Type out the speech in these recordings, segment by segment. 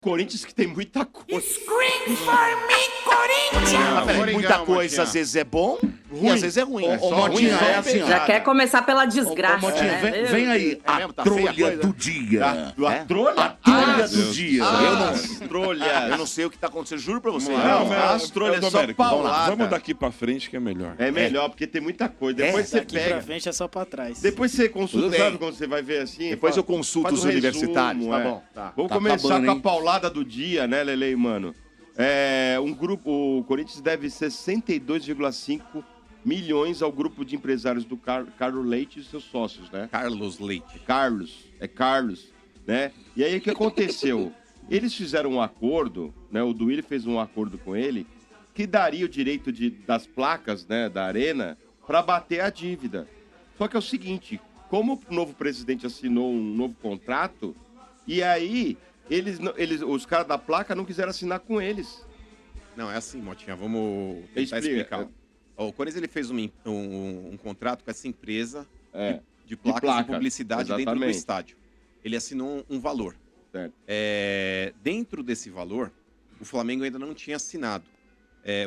Corinthians que tem muita coisa. Scream for me, Corinthians! Muita coisa às vezes é bom e às vezes é ruim. Ô, Motinha, é assim, ó. Já quer começar pela desgraça, Ô, Motinha, né? vem aí, a mesmo? Tá feia a trolha coisa? do dia. A trolha? A trolha do dia. Eu não sei o que tá acontecendo, juro pra você. As trolhas só paulada. Vamos daqui pra frente que é melhor. É melhor, porque tem muita coisa. Depois você Daqui pra pega. frente é só pra trás. Depois você consulta, Tudo bem. sabe quando você vai ver assim? Depois eu consulto faz os um universitários, resumo, tá bom? Tá. Vamos Tá começar acabando, com a hein? paulada do dia, né, Lele, mano? O Corinthians deve 62,5 milhões ao grupo de empresários do Carlos Leite e seus sócios, né? Carlos Leite. Carlos, né? E aí o que aconteceu? Eles fizeram um acordo, né? O Duílio fez um acordo com ele que daria o direito das placas, né, da arena para bater a dívida. Só que é o seguinte, como o novo presidente assinou um novo contrato, e aí os caras da placa não quiseram assinar com eles. Não, é assim, Motinha, vamos tentar explicar. O Corinthians ele fez um contrato com essa empresa de placas de publicidade dentro do exatamente. estádio. Ele assinou um valor. Certo. Dentro desse valor, o Flamengo ainda não tinha assinado.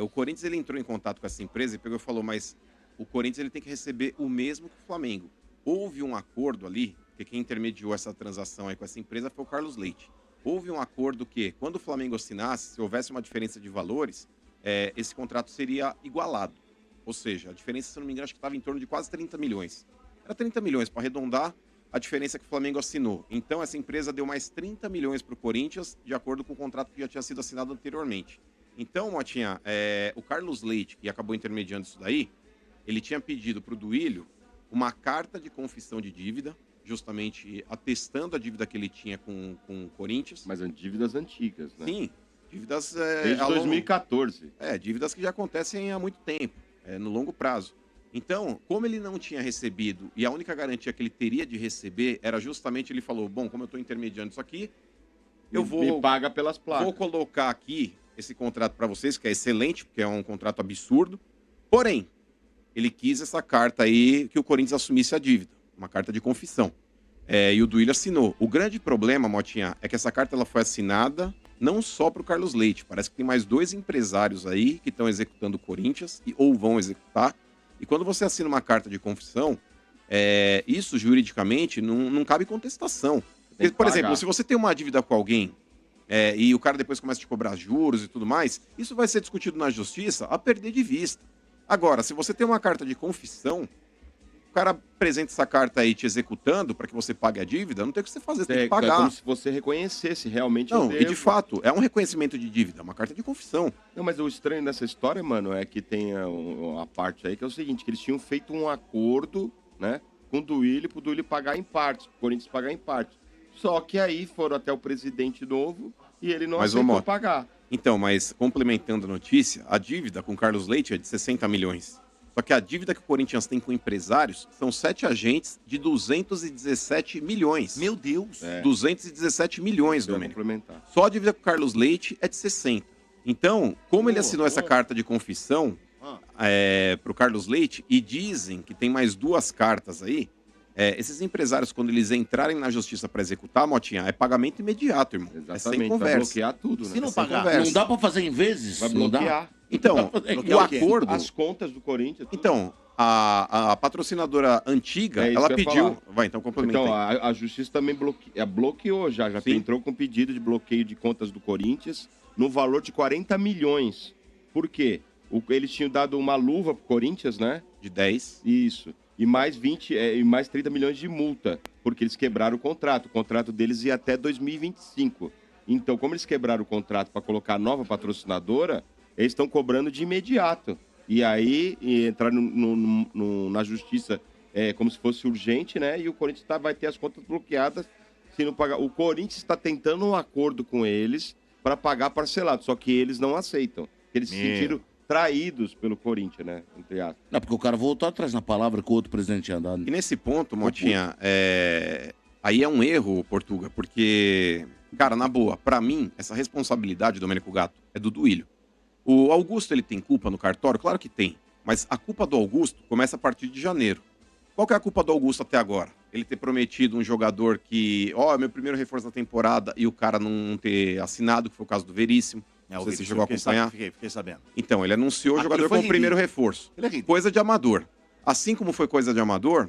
O Corinthians ele entrou em contato com essa empresa e pegou e falou, mas o Corinthians ele tem que receber o mesmo que o Flamengo. Houve um acordo ali, porque quem intermediou essa transação aí com essa empresa foi o Carlos Leite. Houve um acordo que, quando o Flamengo assinasse, se houvesse uma diferença de valores, esse contrato seria igualado. Ou seja, a diferença, se eu não me engano, acho que estava em torno de quase 30 milhões. Era 30 milhões, para arredondar, a diferença que o Flamengo assinou. Então, essa empresa deu mais 30 milhões para o Corinthians, de acordo com o contrato que já tinha sido assinado anteriormente. Então, Motinha, o Carlos Leite, que acabou intermediando isso daí, ele tinha pedido para o Duílio uma carta de confissão de dívida, justamente atestando a dívida que ele tinha com o Corinthians. Mas dívidas antigas, né? Sim, dívidas... Desde 2014. Dívidas que já acontecem há muito tempo, no longo prazo. Então, como ele não tinha recebido, e a única garantia que ele teria de receber era justamente, ele falou, bom, como eu estou intermediando isso aqui, Me paga pelas placas. Vou colocar aqui esse contrato para vocês, que é excelente, porque é um contrato absurdo. Porém, ele quis essa carta aí que o Corinthians assumisse a dívida. Uma carta de confissão. E o Duílio assinou. O grande problema, Motinha, é que essa carta ela foi assinada não só para o Carlos Leite. Parece que tem mais 2 empresários aí que estão executando o Corinthians ou vão executar. E quando você assina uma carta de confissão, isso juridicamente não cabe contestação. Porque, por exemplo, se você tem uma dívida com alguém e o cara depois começa a te cobrar juros e tudo mais, isso vai ser discutido na justiça a perder de vista. Agora, se você tem uma carta de confissão, o cara apresenta essa carta aí te executando para que você pague a dívida, não tem o que você fazer, você tem que pagar. É como se você reconhecesse realmente Não, o e de fato, é um reconhecimento de dívida, uma carta de confissão. Não, mas o estranho dessa história, mano, é que tem a parte aí que é o seguinte, que eles tinham feito um acordo, né, com o Duílio, pro Duílio pagar em partes, pro Corinthians pagar em partes. Só que aí foram até o presidente novo e ele não aceitou pagar. Então, mas complementando a notícia, a dívida com o Carlos Leite é de 60 milhões. Só que a dívida que o Corinthians tem com empresários são 7 agentes de 217 milhões. Meu Deus! 217 milhões, Domênico. Só a dívida com o Carlos Leite é de 60. Então, como ele assinou essa carta de confissão para o Carlos Leite, e dizem que tem mais 2 cartas aí, esses empresários, quando eles entrarem na justiça para executar, Motinha, é pagamento imediato, irmão. Exatamente, É sem conversa. vai bloquear tudo, né? Se não pagar, não dá para fazer em vezes? Vai Não dá? bloquear. Então, o acordo... As contas do Corinthians. Tudo. Então, a patrocinadora antiga, ela pediu... Vai, então complementa. Então, a justiça também bloqueou já entrou com pedido de bloqueio de contas do Corinthians no valor de 40 milhões. Por quê? Eles tinham dado uma luva pro Corinthians, né? De 10. Isso. E mais 30 milhões de multa, porque eles quebraram o contrato. O contrato deles ia até 2025. Então, como eles quebraram o contrato para colocar a nova patrocinadora, eles estão cobrando de imediato. E aí, entrar na justiça como se fosse urgente, né? E o Corinthians vai ter as contas bloqueadas se não pagar. O Corinthians está tentando um acordo com eles para pagar parcelado, só que eles não aceitam. Eles se sentiram traídos pelo Corinthians, né? Entre aspas. Não, porque o cara voltou atrás na palavra que o outro presidente tinha dado. E nesse ponto, Motinha, aí é um erro, Portuga, porque, cara, na boa, pra mim, essa responsabilidade, Domênico Gato, é do Duílio. O Augusto, ele tem culpa no cartório? Claro que tem. Mas a culpa do Augusto começa a partir de janeiro. Qual que é a culpa do Augusto até agora? ele ter prometido um jogador que, é meu primeiro reforço da temporada e o cara não ter assinado, que foi o caso do Veríssimo. Não sei se você chegou a acompanhar. Fiquei sabendo. Então, ele anunciou o jogador como primeiro reforço. Coisa de amador. Assim como foi coisa de amador,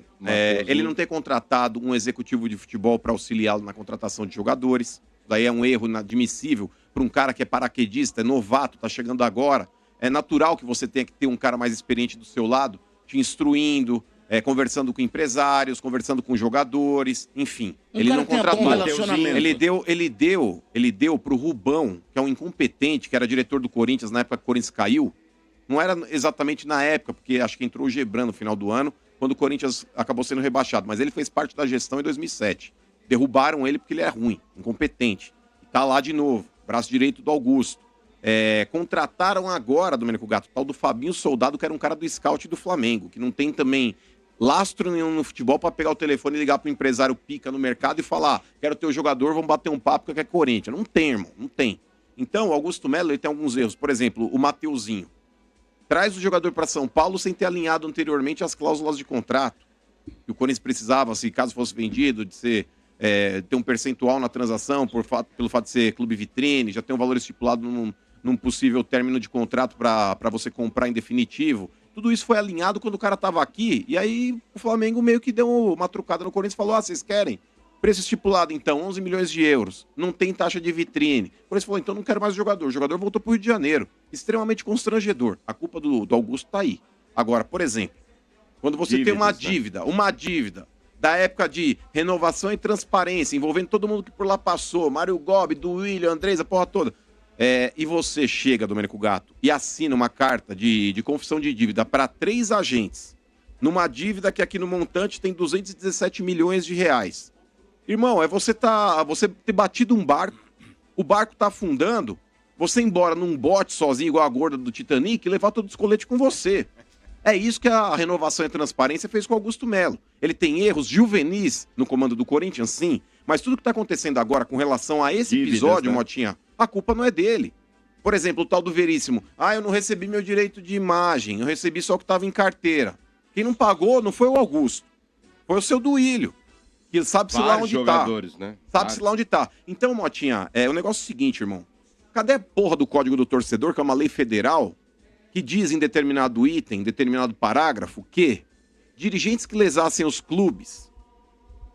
ele não ter contratado um executivo de futebol para auxiliá-lo na contratação de jogadores. Daí é um erro inadmissível para um cara que é paraquedista, é novato, tá chegando agora. É natural que você tenha que ter um cara mais experiente do seu lado, te instruindo, conversando com empresários, conversando com jogadores, enfim. Ele não contratou. Ele deu pro Rubão, que é um incompetente, que era diretor do Corinthians na época que o Corinthians caiu. Não era exatamente na época, porque acho que entrou o Gebran no final do ano, quando o Corinthians acabou sendo rebaixado. Mas ele fez parte da gestão em 2007. Derrubaram ele porque ele é ruim, incompetente. E tá lá de novo, braço direito do Augusto. Contrataram agora, Domênico Gato, o tal do Fabinho Soldado, que era um cara do scout do Flamengo, que não tem também lastro nenhum no futebol para pegar o telefone e ligar pro empresário pica no mercado e falar, quero ter o jogador, vamos bater um papo que é Corinthians. Não tem, irmão, não tem. Então, o Augusto Melo ele tem alguns erros. Por exemplo, o Mateuzinho. Traz o jogador para São Paulo sem ter alinhado anteriormente as cláusulas de contrato. Que o Corinthians precisava, se caso fosse vendido, de ser ter um percentual na transação pelo fato de ser clube vitrine, já tem um valor estipulado num possível término de contrato para você comprar em definitivo. Tudo isso foi alinhado quando o cara estava aqui, e aí o Flamengo meio que deu uma trucada no Corinthians e falou, vocês querem? Preço estipulado, então, 11 milhões de euros. Não tem taxa de vitrine. O Corinthians falou, então não quero mais o jogador. O jogador voltou para o Rio de Janeiro. Extremamente constrangedor. A culpa do Augusto tá aí. Agora, por exemplo, quando você tem uma dívida da época de renovação e transparência, envolvendo todo mundo que por lá passou, Mário Gobi, do William, Andrés, a porra toda, e você chega, Domênico Gato, e assina uma carta de confissão de dívida para 3 agentes, numa dívida que aqui no montante tem 217 milhões de reais. Irmão, você ter batido um barco, o barco tá afundando, você ir embora num bote sozinho, igual a gorda do Titanic, e levar todos os coletes com você. É isso que a renovação e a transparência fez com o Augusto Melo. Ele tem erros juvenis no comando do Corinthians, sim, mas tudo que tá acontecendo agora com relação a esse episódio, né? Motinha, a culpa não é dele. Por exemplo, o tal do Veríssimo. Eu não recebi meu direito de imagem, eu recebi só o que estava em carteira. Quem não pagou não foi o Augusto, foi o seu Duílio. Que sabe-se lá onde tá. Né? Sabe-se lá onde tá. Então, Motinha, o negócio é o seguinte, irmão. Cadê a porra do Código do Torcedor, que é uma lei federal, que diz em determinado item, em determinado parágrafo, que dirigentes que lesassem os clubes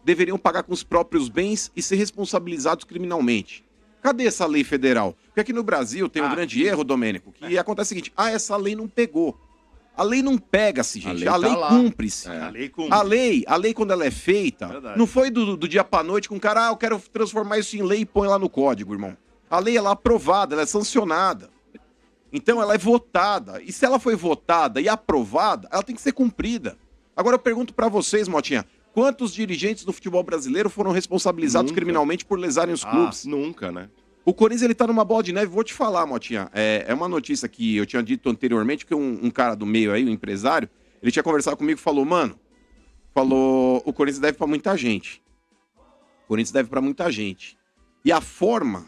deveriam pagar com os próprios bens e ser responsabilizados criminalmente? Cadê essa lei federal? Porque aqui no Brasil tem um grande erro, Domênico, que acontece o seguinte, essa lei não pegou. A lei não pega-se, gente. A lei cumpre-se. A lei, quando ela é feita, não foi do dia pra noite com o cara, eu quero transformar isso em lei e põe lá no código, irmão. A lei, ela é aprovada, ela é sancionada. Então, ela é votada. E se ela foi votada e aprovada, ela tem que ser cumprida. Agora, eu pergunto pra vocês, Motinha, quantos dirigentes do futebol brasileiro foram responsabilizados criminalmente por lesarem os clubes? Nunca, né? O Corinthians, ele tá numa bola de neve, vou te falar, Motinha, é uma notícia que eu tinha dito anteriormente, que um cara do meio aí, um empresário, ele tinha conversado comigo e falou, o Corinthians deve pra muita gente. O Corinthians deve pra muita gente. E a forma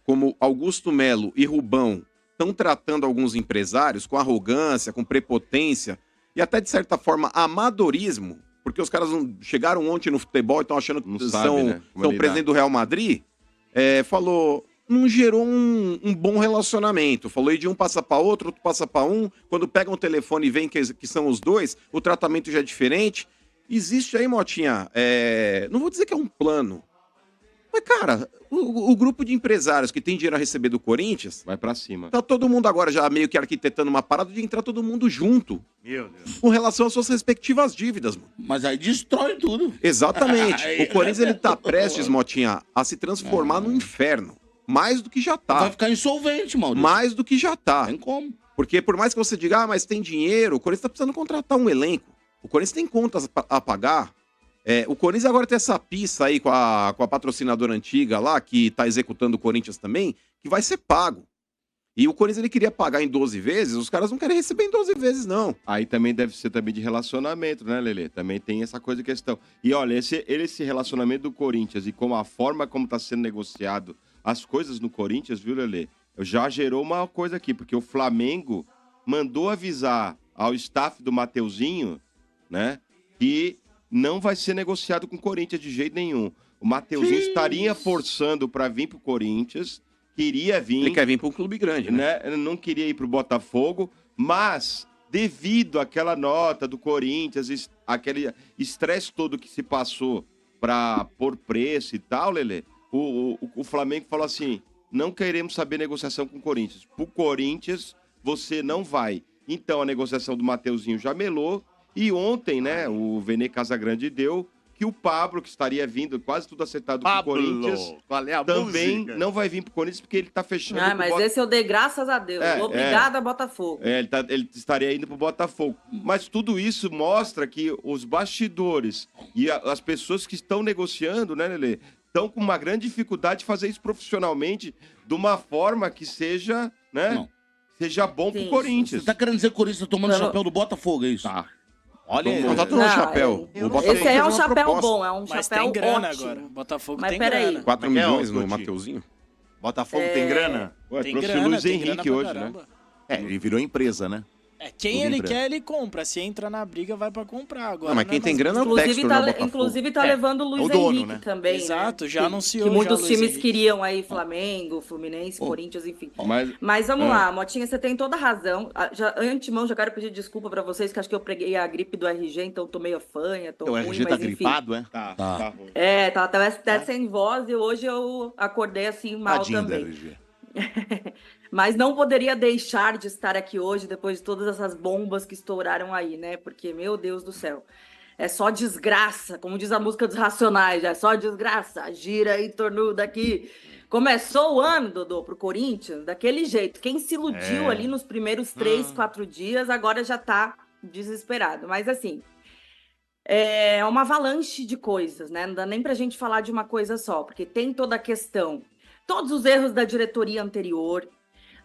como Augusto Melo e Rubão estão tratando alguns empresários com arrogância, com prepotência e até, de certa forma, amadorismo, porque os caras chegaram ontem no futebol e estão achando que são presidente do Real Madrid, não gerou um bom relacionamento. Falou aí de um passa para outro passa para um. Quando pegam o telefone e veem que são os dois, o tratamento já é diferente. Existe aí, Motinha, não vou dizer que é um plano, mas, cara, o grupo de empresários que tem dinheiro a receber do Corinthians... Vai pra cima. Tá todo mundo agora já meio que arquitetando uma parada de entrar todo mundo junto. Meu Deus. Com relação às suas respectivas dívidas, mano. Mas aí destrói tudo. Exatamente. O Corinthians, ele tá prestes, Motinha, a se transformar num inferno. Mais do que já tá. Vai ficar insolvente, Maurício. Mais do que já tá. Tem como. Porque por mais que você diga, mas tem dinheiro, o Corinthians tá precisando contratar um elenco. O Corinthians tem contas a pagar. O Corinthians agora tem essa pista aí com a patrocinadora antiga lá, que tá executando o Corinthians também, que vai ser pago. E o Corinthians, ele queria pagar em 12 vezes, os caras não querem receber em 12 vezes, não. Aí também deve ser também de relacionamento, né, Lelê? Também tem essa coisa de questão. E olha, esse relacionamento do Corinthians e como a forma como tá sendo negociado as coisas no Corinthians, viu, Lelê? Já gerou uma coisa aqui, porque o Flamengo mandou avisar ao staff do Mateuzinho, né, que não vai ser negociado com o Corinthians de jeito nenhum. O Mateuzinho estaria forçando para vir pro Corinthians, queria vir. Ele quer vir para um clube grande, né? Ele não queria ir pro Botafogo, mas devido àquela nota do Corinthians, aquele estresse todo que se passou para pôr preço e tal, Lelê, o Flamengo falou assim, não queremos saber negociação com o Corinthians. Pro Corinthians, você não vai. Então, a negociação do Mateuzinho já melou. E ontem, né, o Vene Casagrande deu que o Pablo, que estaria vindo quase tudo acertado com o Corinthians, qual é a também música? não vai vir pro Corinthians porque ele tá fechando Ah, mas esse eu dei graças a Deus. Obrigada, Botafogo. ele estaria indo pro Botafogo. Mas tudo isso mostra que os bastidores e as pessoas que estão negociando, né, Lelê, estão com uma grande dificuldade de fazer isso profissionalmente de uma forma que seja, né, Não. seja bom pro Sim. Corinthians. Você tá querendo dizer que o Corinthians tá tomando o Não. chapéu do Botafogo, é isso? Tá. Olha, Não tá tomando Não, chapéu. eu O não Botafogo Esse aí é fez um uma chapéu proposta. bom, é um Mas chapéu tem grana ótimo. agora. Botafogo Mas tem peraí. grana. 4 Como é que é, milhões no Tuti? Mateuzinho. Botafogo tem grana? Ué, Tem trouxe o grana, Luiz tem grana Henrique pra hoje, né? caramba. Ele virou empresa, né? É, quem Clube ele empresa. quer, ele compra. Se entra na briga, vai pra comprar. Agora, Não, mas quem é tem mais- grana é o Inclusive Textor, tá, né, Botafogo. inclusive tá levando o Luiz o dono, Henrique né? também. Exato, né? já anunciou Que muitos já o Luiz times Henrique. queriam aí, Flamengo, Fluminense, Corinthians, enfim. Mas vamos lá, Motinha, você tem toda a razão. Antemão, já quero pedir desculpa pra vocês, que acho que eu peguei a gripe do RG, então tô meio fanha, tô O ruim, RG mas tá enfim. gripado, é? Tá, Tá. tá ruim. É, tava até sem voz e hoje eu acordei assim mal Tadinho do também. RG. Mas não poderia deixar de estar aqui hoje depois de todas essas bombas que estouraram aí, né? Porque, meu Deus do céu, é só desgraça, como diz a música dos Racionais, é só desgraça, gira e tornuda aqui. Começou o ano, Dodô, pro Corinthians, daquele jeito. Quem se iludiu ali nos primeiros 3, 4 dias, agora já tá desesperado. Mas assim, é uma avalanche de coisas, né? Não dá nem pra gente falar de uma coisa só, porque tem toda a questão, todos os erros da diretoria anterior,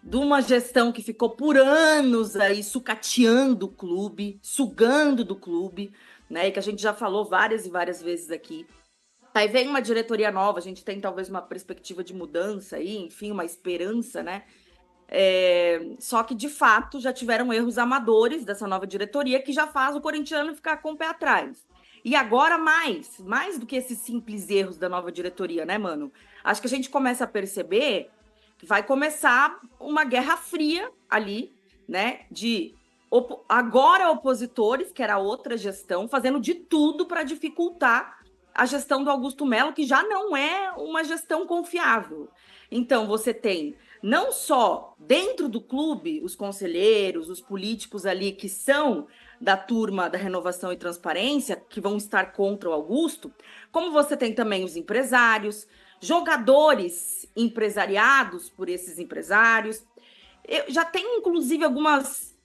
de uma gestão que ficou por anos aí sucateando o clube, sugando do clube, né? E que a gente já falou várias e várias vezes aqui. Aí vem uma diretoria nova, a gente tem talvez uma perspectiva de mudança aí, enfim, uma esperança, né? Só que, de fato, já tiveram erros amadores dessa nova diretoria que já faz o corintiano ficar com o pé atrás. E agora mais do que esses simples erros da nova diretoria, né, mano? Acho que a gente começa a perceber que vai começar uma guerra fria ali, né? De agora opositores, que era outra gestão, fazendo de tudo para dificultar a gestão do Augusto Melo, que já não é uma gestão confiável. Então, você tem não só dentro do clube os conselheiros, os políticos ali que são da turma da renovação e transparência, que vão estar contra o Augusto, como você tem também os empresários, jogadores empresariados por esses empresários. Já tem, inclusive, algumas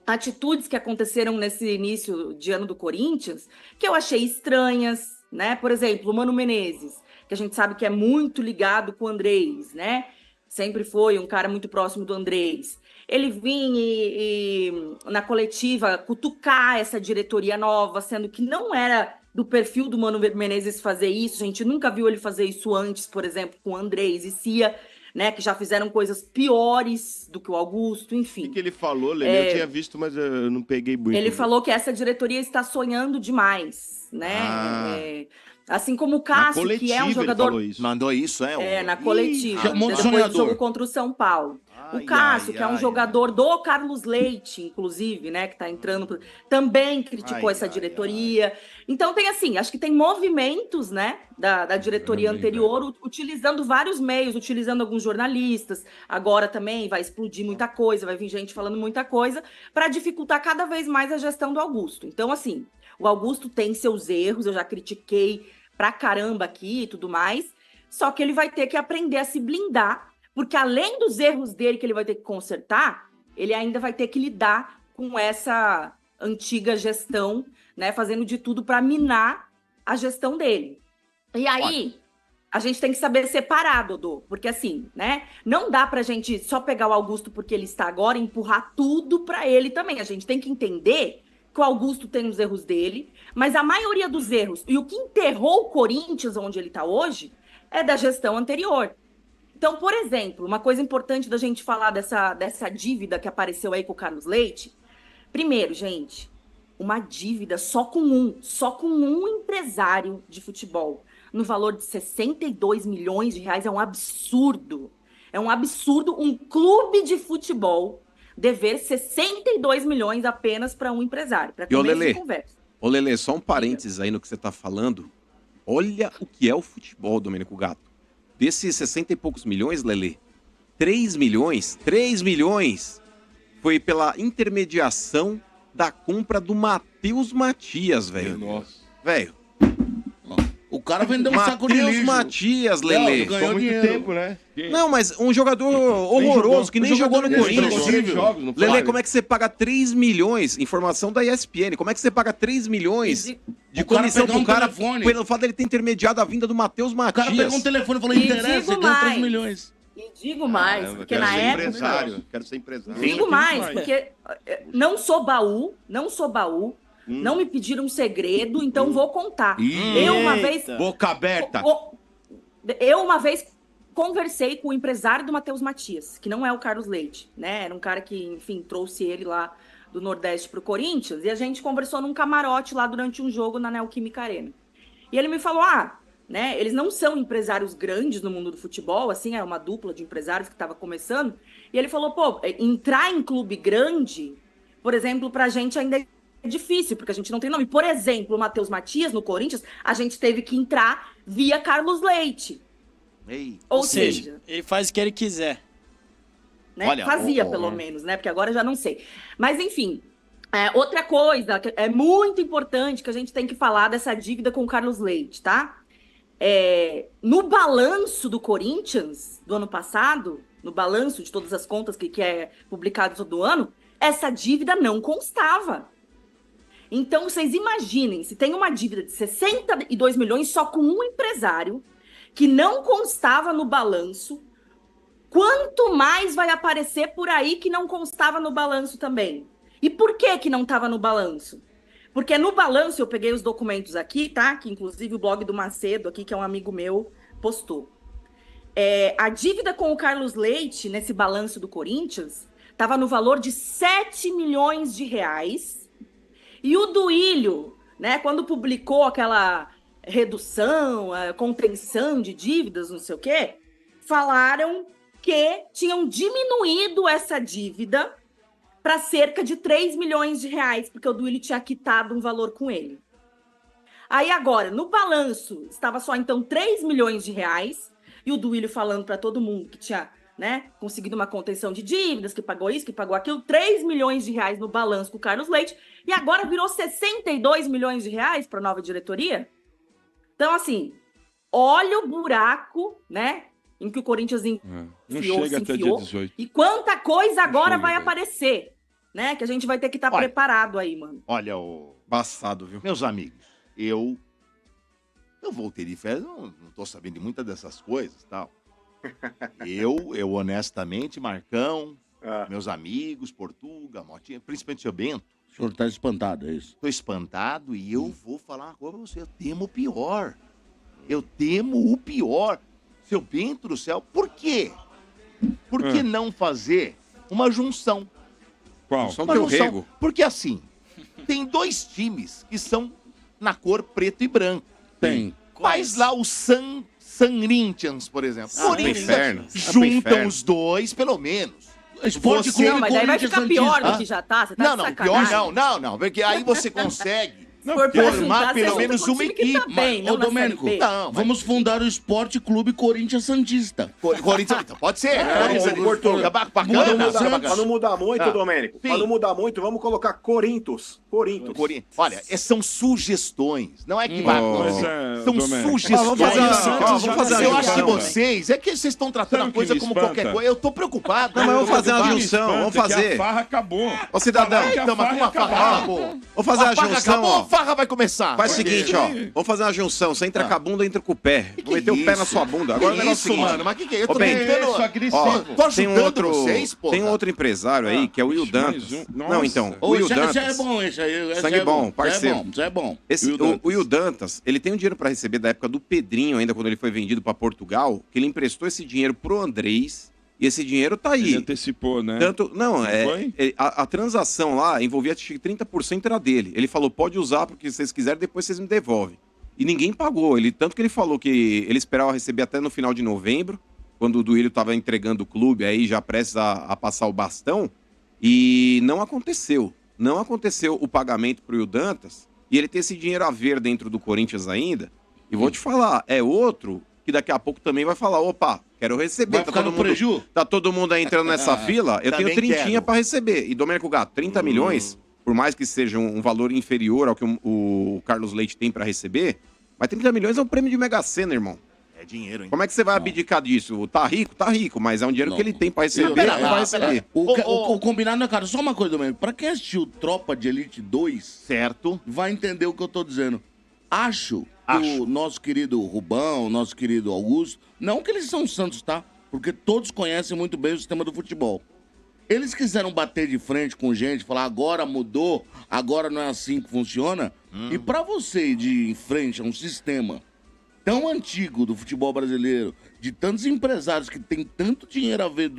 atitudes que aconteceram nesse início de ano do Corinthians que eu achei estranhas, né? Por exemplo, o Mano Menezes, que a gente sabe que é muito ligado com o Andrés, né? Sempre foi um cara muito próximo do Andrés. Ele vinha e na coletiva cutucar essa diretoria nova, sendo que não era do perfil do Mano Menezes fazer isso. A gente nunca viu ele fazer isso antes, por exemplo, com o Andrés e Cia, né? Que já fizeram coisas piores do que o Augusto, enfim. O que ele falou, Lelê? Eu tinha visto, mas eu não peguei muito. Ele falou que essa diretoria está sonhando demais, né? Assim como o Cássio, que é um jogador... Mandou isso, é? Na coletiva. Chamou de Depois do sonhador. jogo contra o São Paulo. O Cássio, que é um jogador do Carlos Leite, inclusive, né? Que está entrando... Também criticou essa diretoria. Então, tem assim, acho que tem movimentos, né? Da diretoria anterior, utilizando vários meios, utilizando alguns jornalistas. Agora também vai explodir muita coisa, vai vir gente falando muita coisa, para dificultar cada vez mais a gestão do Augusto. Então, assim, o Augusto tem seus erros, eu já critiquei pra caramba aqui e tudo mais, só que ele vai ter que aprender a se blindar, porque além dos erros dele que ele vai ter que consertar, ele ainda vai ter que lidar com essa antiga gestão, né, fazendo de tudo para minar a gestão dele. E aí, a gente tem que saber separar, Dodô, porque assim, né, não dá pra gente só pegar o Augusto porque ele está agora e empurrar tudo para ele também. A gente tem que entender que o Augusto tem os erros dele, mas a maioria dos erros, e o que enterrou o Corinthians onde ele está hoje, é da gestão anterior. Então, por exemplo, uma coisa importante da gente falar dessa dívida que apareceu aí com o Carlos Leite. Primeiro, gente, uma dívida só com um empresário de futebol, no valor de 62 milhões de reais, é um absurdo. É um absurdo um clube de futebol dever 62 milhões apenas para um empresário, para começo de conversa. Ô, Lelê, só um parênteses aí no que você tá falando. Olha o que é o futebol, Domênico Gato. Desses 60 e poucos milhões, Lelê, 3 milhões foi pela intermediação da compra do Matheus Matias, velho. Nossa. Velho. O cara vendeu um saco de lixo. Matheus Matias, Lelê. Ganhou muito dinheiro. tempo, né? Não, mas um jogador horroroso que nem jogou no Corinthians. Lelê, como é que você paga 3 milhões? Informação da ESPN. Como é que você paga 3 milhões de comissão pro cara pelo fato dele ter intermediado a vinda do Matheus Matias? O cara pegou um telefone e falou, interessa, você ganhou 3 milhões. E digo mais, porque na época... Quero ser empresário. Digo mais, porque não sou baú, não me pediram um segredo, então vou contar. Eu uma vez... Boca aberta. Eu uma vez conversei com o empresário do Matheus Matias, que não é o Carlos Leite, né? Era um cara que, enfim, trouxe ele lá do Nordeste pro Corinthians, e a gente conversou num camarote lá durante um jogo na Neoquímica Arena. E ele me falou, né, eles não são empresários grandes no mundo do futebol, assim, era uma dupla de empresários que estava começando, e ele falou, pô, entrar em clube grande, por exemplo, pra gente ainda é difícil, porque a gente não tem nome. Por exemplo, o Matheus Matias, no Corinthians, a gente teve que entrar via Carlos Leite. Ei. Ou seja, ele faz o que ele quiser. Né? Olha, fazia, pelo menos, né? Porque agora eu já não sei. Mas, enfim, outra coisa que é muito importante que a gente tem que falar dessa dívida com o Carlos Leite, tá? No balanço do Corinthians, do ano passado, no balanço de todas as contas que é publicado todo ano, essa dívida não constava. Então, vocês imaginem, se tem uma dívida de 62 milhões só com um empresário, que não constava no balanço, quanto mais vai aparecer por aí que não constava no balanço também? E por que não estava no balanço? Porque no balanço, eu peguei os documentos aqui, tá? Que inclusive o blog do Macedo aqui, que é um amigo meu, postou. A dívida com o Carlos Leite, nesse balanço do Corinthians, estava no valor de 7 milhões de reais. E o Duílio, né, quando publicou aquela redução, contenção de dívidas, não sei o quê, falaram que tinham diminuído essa dívida para cerca de 3 milhões de reais, porque o Duílio tinha quitado um valor com ele. Aí agora, no balanço, estava só então 3 milhões de reais, e o Duílio falando para todo mundo que tinha, né, conseguido uma contenção de dívidas, que pagou isso, que pagou aquilo, 3 milhões de reais no balanço com o Carlos Leite, e agora virou 62 milhões de reais para a nova diretoria? Então, assim, olha o buraco, né, em que o Corinthians não chega até dia 18. E quanta coisa agora vai aparecer, né, que a gente vai ter que estar preparado aí, mano. Olha, Passado, viu? meus amigos, eu voltei de férias, não tô sabendo de muitas dessas coisas e tal. Eu honestamente, Marcão, meus amigos, Portuga, Motinha, principalmente o seu Bento. O senhor tá espantado, é isso? Tô espantado e eu vou falar uma coisa pra você. Eu temo o pior. Eu temo o pior. Seu Bento do céu, por quê? Por que não fazer uma junção? Qual? Só Uma teu junção. rego. Porque assim, tem 2 times que são na cor preto e branco. Tem. Faz lá o Corinthians, por exemplo. Corinthians inferno. juntam os dois, pelo menos. Esporte Você- Clube Não, mas daí vai ficar Corinthians pior Santista. do que já tá. Você tá Não, de não, sacanagem. pior não, porque aí você consegue Se for pra formar juntar, pelo você menos junta com uma time que tá equipe. bem, não Ô, na Domênico, Série B. Não, mas- vamos fundar o Esporte Clube Corinthians Santista. Corinthians, então, pode ser. Corinthians, Portuga. bacana, Pra bacana. não mudar muito, Ah, Domênico, sim. pra não mudar muito, vamos colocar Corintos. Olha, são sugestões, não é que vai Mas acontecer. São Domênico. sugestões. Vamos fazer a Eu acho que junção. vocês, é que vocês estão tratando Sabe a coisa o que me como qualquer espanta? coisa. Eu tô preocupado. Não, mas vamos fazer uma preocupado. junção, vamos Que a fazer. farra acabou. Ô, cidadão, Que a Então, mas como a farra acabou. acabou? vamos fazer A a farra junção, acabou, ó. a farra vai começar. Faz o Por quê? seguinte, ó. Vamos fazer uma junção. Você entra com a bunda, entra com o pé. Vou meter o pé na sua bunda. Agora o negócio é o isso, seguinte. mano? Mas que é? Eu tô Ô, Bento, tentando... Isso, agressivo. Ó, tô Tem ajudando outro, vocês, pô. tem outro empresário aí, que é o Will Dantas. mais um. Não, Nossa. então, o Ô, Will esse é Dantas. bom, esse aí. esse Sangue é bom, parceiro. Isso é bom. O Will Dantas, ele tem um dinheiro para receber da época do Pedrinho, ainda quando ele foi vendido para Portugal, que ele emprestou esse dinheiro pro Andrés E esse dinheiro tá aí. Ele antecipou, né? Tanto, não, foi? a transação lá envolvia acho que 30% era dele. Ele falou, pode usar porque vocês quiserem, depois vocês me devolvem. E ninguém pagou. Tanto que ele falou que ele esperava receber até no final de novembro, quando o Duílio estava entregando o clube, aí já prestes a passar o bastão, e não aconteceu. Não aconteceu o pagamento pro Will Dantas, e ele tem esse dinheiro a ver dentro do Corinthians ainda. E vou te falar, é outro que daqui a pouco também vai falar, opa, quero receber. Tá todo mundo aí entrando nessa fila, eu tenho trintinha para receber. E Domênico Gato, 30 milhões, por mais que seja um valor inferior ao que o Carlos Leite tem para receber, mas 30 milhões é um prêmio de Mega Sena, irmão. É dinheiro, hein? Como é que você vai abdicar disso? Tá rico, mas é um dinheiro que ele tem para receber, ele vai receber. O combinado, né, cara? Só uma coisa, Domênico. Pra quem assistiu Tropa de Elite 2, certo, vai entender o que eu tô dizendo. Acho que o nosso querido Rubão, o nosso querido Augusto, não que eles são santos, tá? Porque todos conhecem muito bem o sistema do futebol. Eles quiseram bater de frente com gente, falar agora mudou, agora não é assim que funciona. E pra você ir de frente a um sistema tão antigo do futebol brasileiro, de tantos empresários que tem tanto dinheiro a ver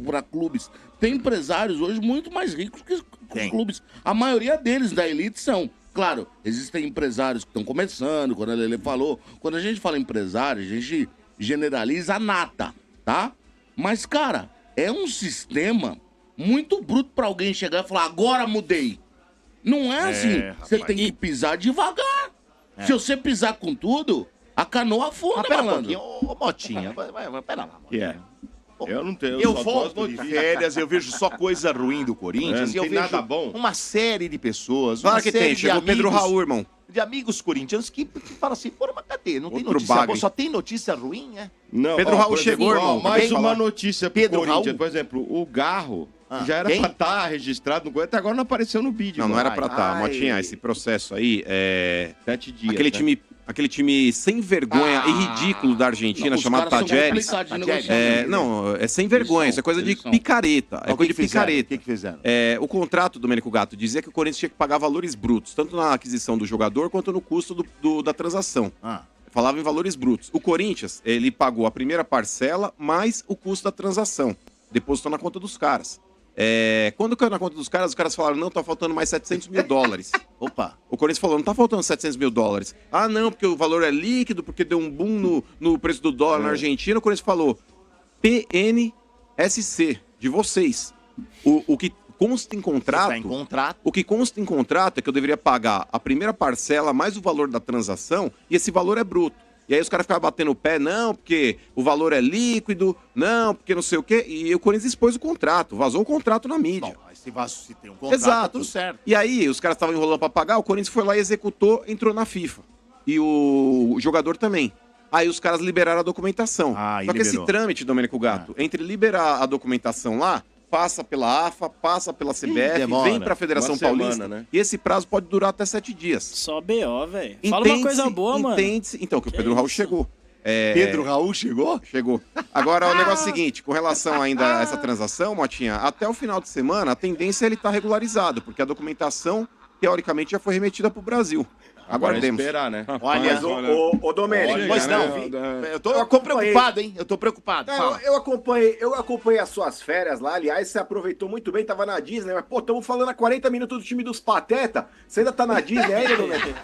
para clubes, tem empresários hoje muito mais ricos que os clubes. A maioria deles da elite são. Claro, existem empresários que estão começando, quando a Lelê falou. Quando a gente fala empresário, a gente generaliza a nata, tá? Mas, cara, é um sistema muito bruto pra alguém chegar e falar, agora mudei. Não é assim. Você tem que pisar devagar. Se você pisar com tudo, a canoa afunda, pera malandro. Ô, Motinha, pera lá, Motinha. Eu não tenho. Eu volto de férias, eu vejo só coisa ruim do Corinthians. Não e eu tem vejo nada bom. uma série de pessoas. Claro uma que série tem, de chegou o Pedro amigos- Raul, irmão. De amigos corintianos que falam assim, pô, mas cadê? Não tem Outro notícia bagre. boa, só tem notícia ruim, é? Não, Pedro Raul por exemplo, chegou, irmão. Mais Vem uma falar. notícia pro Pedro Corinthians. Raul? Por exemplo, o Garro já era Quem? pra estar registrado no Corinthians, até agora não apareceu no vídeo. Não, não mano. era pra estar. ai. Motinha, esse processo aí é... 7 dias. Aquele time sem vergonha e ridículo da Argentina, Não, os chamado caras são Tajeres. complicados de Tajeres. negociar. Não, é sem vergonha, isso é coisa de eles são. picareta. É O coisa que de que fizeram? picareta. O que fizeram? O contrato do Domênico Gato dizia que o Corinthians tinha que pagar valores brutos, tanto na aquisição do jogador quanto no custo da transação. Falava em valores brutos. O Corinthians, ele pagou a primeira parcela mais o custo da transação. Depositou na conta dos caras. Quando caiu na conta dos caras, os caras falaram, não, tá faltando mais 700 mil dólares. Opa. O Corinthians falou, não tá faltando 700 mil dólares. Ah, não, porque o valor é líquido, porque deu um boom no preço do dólar na Argentina. O Corinthians falou, PNSC, de vocês. O que consta em contrato... Tá em contrato. O que consta em contrato é que eu deveria pagar a primeira parcela mais o valor da transação, e esse valor é bruto. E aí os caras ficavam batendo o pé, não, porque o valor é líquido, não, porque não sei o quê. E o Corinthians expôs o contrato, vazou o contrato na mídia. Bom, mas se tem um contrato, tá Exato. tudo certo. E aí os caras estavam enrolando pra pagar, o Corinthians foi lá e executou, entrou na FIFA. E o jogador também. Aí os caras liberaram a documentação. Só que esse trâmite, Domênico Gato, entre liberar a documentação lá, passa pela AFA, passa pela CBF, demora. vem pra Federação Uma semana, Paulista. né? E esse prazo pode durar até 7 dias. Só BO, velho. Fala uma coisa boa, mano. Entende-se. Então, que o Pedro Raul chegou. Pedro Raul chegou? Chegou. Agora, o negócio é o seguinte, com relação ainda a essa transação, Motinha, até o final de semana, a tendência é ele estar regularizado, porque a documentação, teoricamente, já foi remetida para o Brasil. Aguardemos. Esperar, né? Olha, Mas, ô Domênico, pois não, eu tô preocupado, hein? Eu tô preocupado. Fala. eu acompanhei as suas férias lá, aliás, você aproveitou muito bem, tava na Disney, mas, pô, estamos falando há 40 minutos do time dos Pateta, você ainda tá na Disney ainda, Domênico?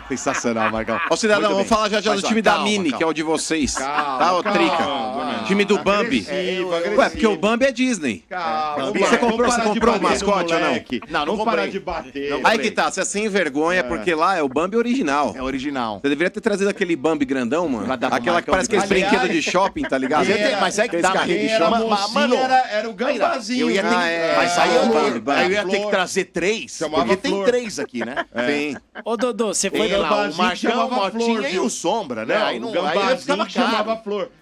Sensacional, Marcão. Ó, cidadão, Muito vamos bem. falar já Mas, do ó, time da calma, Mini, calma. que é o de vocês. Calma, Tá, ô calma, Trica? Domênico. Time do Bambi. Agressivo. Porque o Bambi é Disney. Calma, Você comprou o mascote ou não? Não Vamos comprei. parar de bater. Não, Aí que tá, você é sem vergonha, porque lá é o Bambi original. É original. Você deveria ter trazido aquele Bambi grandão, mano. Pra dar pro Aquela que Marcão parece de aqueles Aliás, brinquedos de shopping, tá ligado? Mas é que Aqueles tá, carrinhos de Quem era shopping. mocinho Mano, era o Gambazinho. Eu ia ter, mas aí eu ia ter que Flor. trazer 3, Chamava porque tem Flor. 3 aqui, né? Sim. Ô, Dodô, você foi... Tem lá o Gambazinho Marcão, chamava o Motinha Flor, e viu? o Sombra, né? Aí o não, aí ficava Gambazinho chamava caro. Flor.